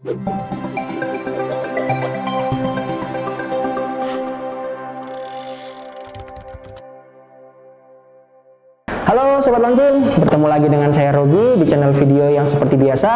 Halo Sobat Launching, bertemu lagi dengan saya Robi di channel video yang seperti biasa.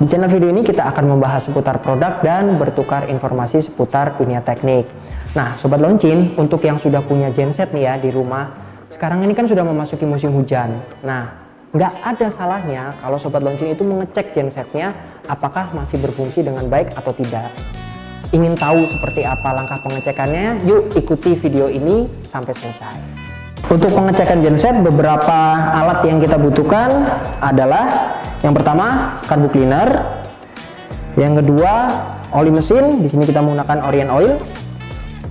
Di channel video ini kita akan membahas seputar produk dan bertukar informasi seputar dunia teknik. Nah Sobat Launching, untuk yang sudah punya genset nih ya di rumah, sekarang ini kan sudah memasuki musim hujan. Nah, nggak ada salahnya kalau Sobat Launching itu mengecek gensetnya apakah masih berfungsi dengan baik atau tidak. Ingin tahu seperti apa langkah pengecekannya? Yuk ikuti video ini sampai selesai. Untuk pengecekan genset, beberapa alat yang kita butuhkan adalah yang pertama karbu cleaner, yang kedua oli mesin. Di sini kita menggunakan Orient Oil.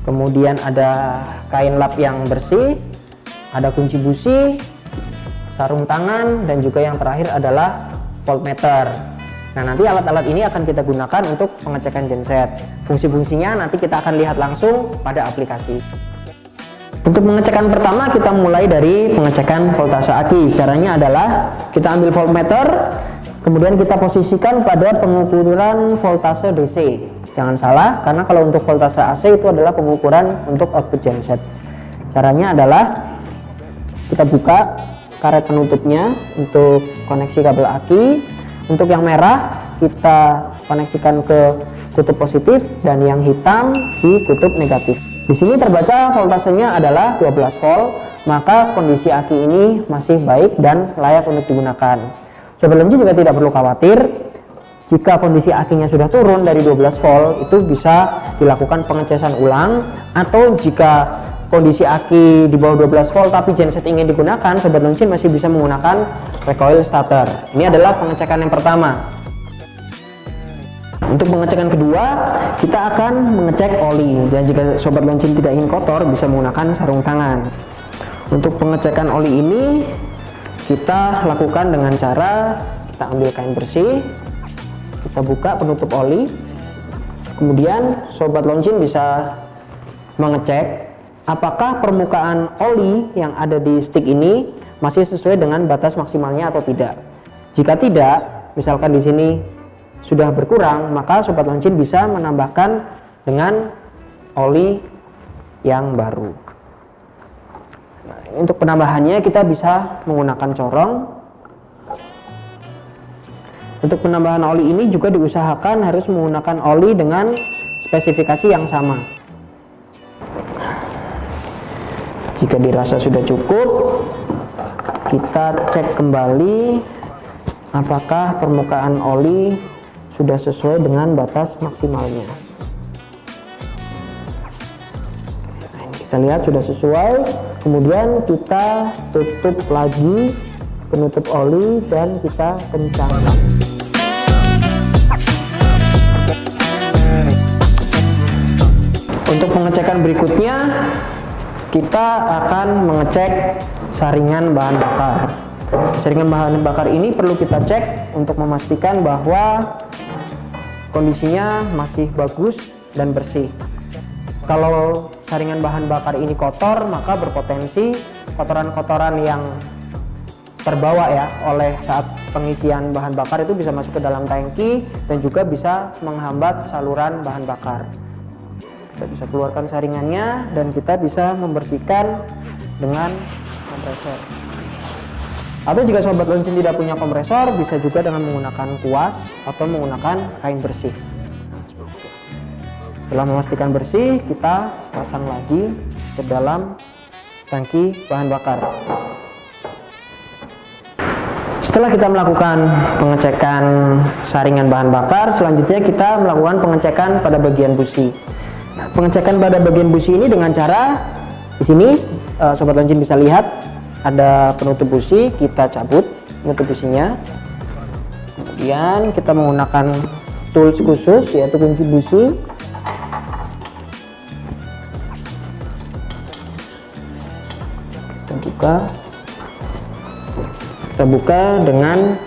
Kemudian ada kain lap yang bersih, ada kunci busi, sarung tangan, dan juga yang terakhir adalah voltmeter. Nah, nanti alat-alat ini akan kita gunakan untuk pengecekan genset. Fungsi-fungsinya nanti kita akan lihat langsung pada aplikasi. Untuk pengecekan pertama kita mulai dari pengecekan voltase aki. Caranya adalah kita ambil voltmeter, kemudian kita posisikan pada pengukuran voltase DC. Jangan salah, karena kalau untuk voltase AC itu adalah pengukuran untuk output genset. Caranya adalah kita buka karet penutupnya untuk koneksi kabel aki. Untuk yang merah kita koneksikan ke kutub positif dan yang hitam di kutub negatif. Di sini terbaca voltasenya adalah 12 volt, maka kondisi aki ini masih baik dan layak untuk digunakan. Sobat Launching juga tidak perlu khawatir jika kondisi akinya sudah turun dari 12 volt, itu bisa dilakukan pengecasan ulang, atau jika kondisi aki di bawah 12 volt tapi genset ingin digunakan, Sobat Launching masih bisa menggunakan recoil starter. Ini adalah pengecekan yang pertama. Untuk pengecekan kedua, kita akan mengecek oli, dan jika Sobat Launching tidak ingin kotor bisa menggunakan sarung tangan. Untuk pengecekan oli ini kita lakukan dengan cara kita ambil kain bersih, kita buka penutup oli, kemudian Sobat Launching bisa mengecek apakah permukaan oli yang ada di stick ini masih sesuai dengan batas maksimalnya atau tidak. Jika tidak, misalkan di sini sudah berkurang, maka Sobat Launching bisa menambahkan dengan oli yang baru. Nah, untuk penambahannya kita bisa menggunakan corong. Untuk penambahan oli ini juga diusahakan harus menggunakan oli dengan spesifikasi yang sama. Jika dirasa sudah cukup, kita cek kembali apakah permukaan oli sudah sesuai dengan batas maksimalnya. Nah, ini kita lihat sudah sesuai. Kemudian kita tutup lagi penutup oli dan kita kencangkan. Untuk pengecekan berikutnya, kita akan mengecek saringan bahan bakar. Saringan bahan bakar ini perlu kita cek untuk memastikan bahwa kondisinya masih bagus dan bersih. Kalau saringan bahan bakar ini kotor, maka berpotensi kotoran-kotoran yang terbawa ya oleh saat pengisian bahan bakar itu bisa masuk ke dalam tangki dan juga bisa menghambat saluran bahan bakar. Kita bisa keluarkan saringannya dan kita bisa membersihkan dengan kompresor. Atau jika Sobat Launching tidak punya kompresor, bisa juga dengan menggunakan kuas atau menggunakan kain bersih. Setelah memastikan bersih, kita pasang lagi ke dalam tangki bahan bakar. Setelah kita melakukan pengecekan saringan bahan bakar, selanjutnya kita melakukan pengecekan pada bagian busi. Nah, pengecekan pada bagian busi ini dengan cara di sini Sobat Launching bisa lihat ada penutup busi, kita cabut penutup businya. Kemudian kita menggunakan tools khusus yaitu kunci busi. Kita buka dengan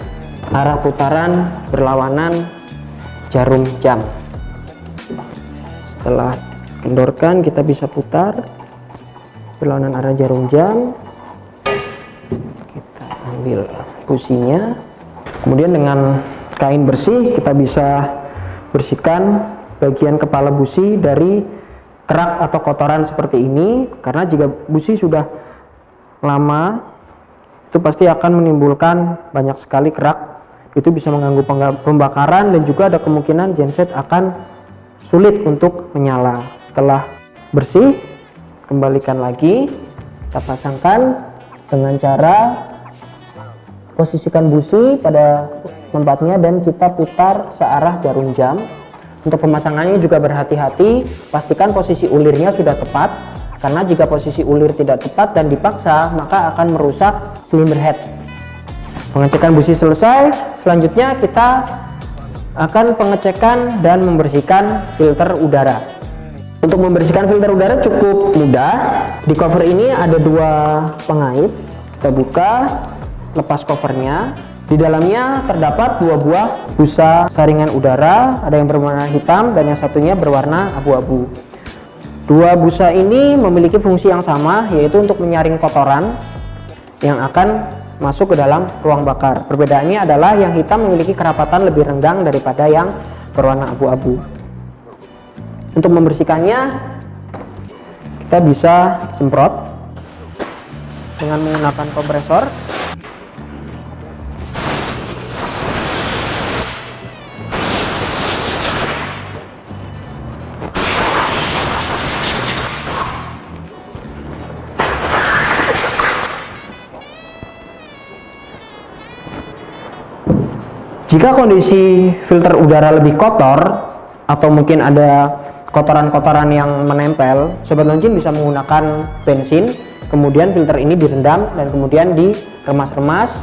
arah putaran berlawanan jarum jam. Setelah kendorkan, kita bisa putar berlawanan arah jarum jam. Kita ambil businya, kemudian dengan kain bersih kita bisa bersihkan bagian kepala busi dari kerak atau kotoran seperti ini, karena jika busi sudah lama itu pasti akan menimbulkan banyak sekali kerak. Itu bisa mengganggu pembakaran dan juga ada kemungkinan genset akan sulit untuk menyala. Setelah bersih, kembalikan lagi, kita pasangkan dengan cara posisikan busi pada tempatnya dan kita putar searah jarum jam. Untuk pemasangannya juga berhati-hati, pastikan posisi ulirnya sudah tepat, karena jika posisi ulir tidak tepat dan dipaksa maka akan merusak silinder head. Pengecekan busi selesai, selanjutnya kita akan pengecekan dan membersihkan filter udara. Untuk membersihkan filter udara cukup mudah. Di cover ini ada 2 pengait, kita buka, lepas covernya. Di dalamnya terdapat 2 buah busa saringan udara, ada yang berwarna hitam dan yang satunya berwarna abu-abu. 2 busa ini memiliki fungsi yang sama, yaitu untuk menyaring kotoran yang akan masuk ke dalam ruang bakar. Perbedaannya adalah yang hitam memiliki kerapatan lebih renggang daripada yang berwarna abu-abu. Untuk membersihkannya, kita bisa semprot dengan menggunakan kompresor. Jika kondisi filter udara lebih kotor atau mungkin ada kotoran-kotoran yang menempel, Sobat Launching bisa menggunakan bensin, kemudian filter ini direndam dan kemudian diremas-remas.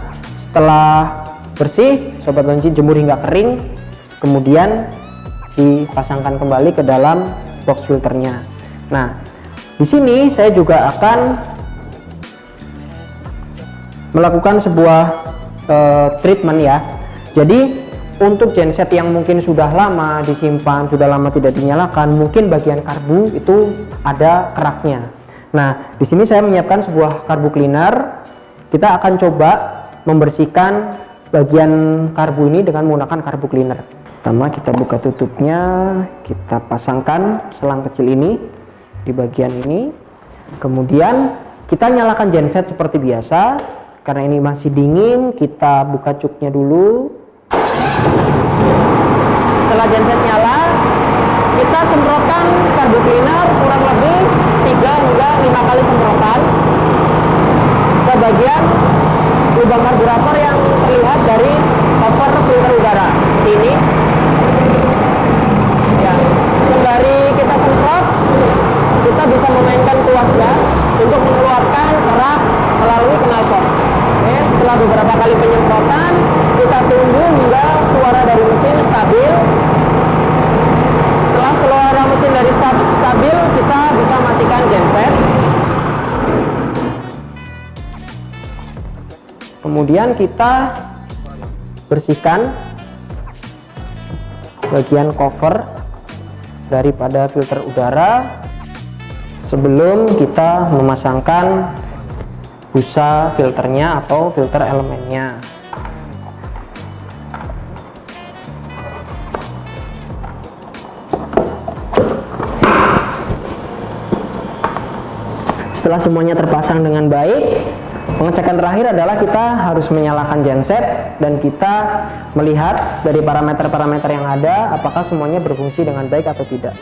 Setelah bersih, Sobat Launching jemur hingga kering, kemudian dipasangkan kembali ke dalam box filternya. Nah, di sini saya juga akan melakukan sebuah treatment ya. Jadi untuk genset yang mungkin sudah lama disimpan, sudah lama tidak dinyalakan, mungkin bagian karbu itu ada keraknya. Nah, di sini saya menyiapkan sebuah karbu cleaner. Kita akan coba membersihkan bagian karbu ini dengan menggunakan karbu cleaner. Pertama kita buka tutupnya, kita pasangkan selang kecil ini di bagian ini. Kemudian kita nyalakan genset seperti biasa. Karena ini masih dingin, kita buka cuknya dulu. Setelah genset nyala, kita semprotkan karbu cleaner kurang lebih 3 hingga 5 kali semprotan ke bagian lubang karburator yang terlihat dari cover filter udara ini. Ya, sembari kita semprot, kita bisa memainkan tuas gas untuk mengeluarkan kerak melalui knalpot. Setelah beberapa kali penyemprotan, kita tunggu hingga suara dari mesin stabil. Setelah suara mesin dari stabil, kita bisa matikan genset. Kemudian kita bersihkan bagian cover daripada filter udara sebelum kita memasangkan busa filternya atau filter elemennya. Setelah semuanya terpasang dengan baik, pengecekan terakhir adalah kita harus menyalakan genset dan kita melihat dari parameter-parameter yang ada apakah semuanya berfungsi dengan baik atau tidak.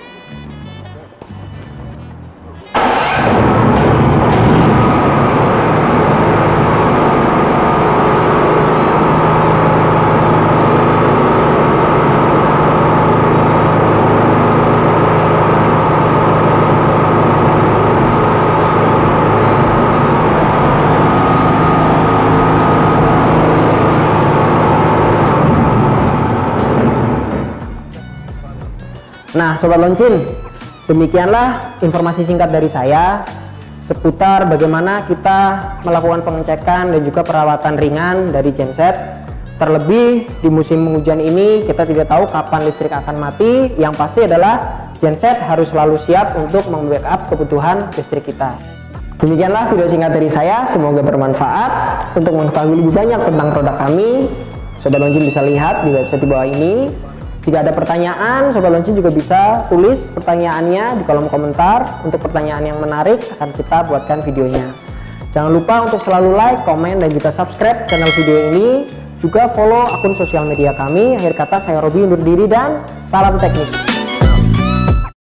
Nah, Sobat Launching, demikianlah informasi singkat dari saya seputar bagaimana kita melakukan pengecekan dan juga perawatan ringan dari genset. Terlebih di musim hujan ini kita tidak tahu kapan listrik akan mati. Yang pasti adalah genset harus selalu siap untuk membackup kebutuhan listrik kita. Demikianlah video singkat dari saya, semoga bermanfaat. Untuk mengetahui lebih banyak tentang produk kami, Sobat Launching bisa lihat di website di bawah ini. Jika ada pertanyaan, Sobat Launching juga bisa tulis pertanyaannya di kolom komentar. Untuk pertanyaan yang menarik akan kita buatkan videonya. Jangan lupa untuk selalu like, komen, dan juga subscribe channel video ini. Juga follow akun sosial media kami. Akhir kata, saya Robi undur diri dan salam teknik.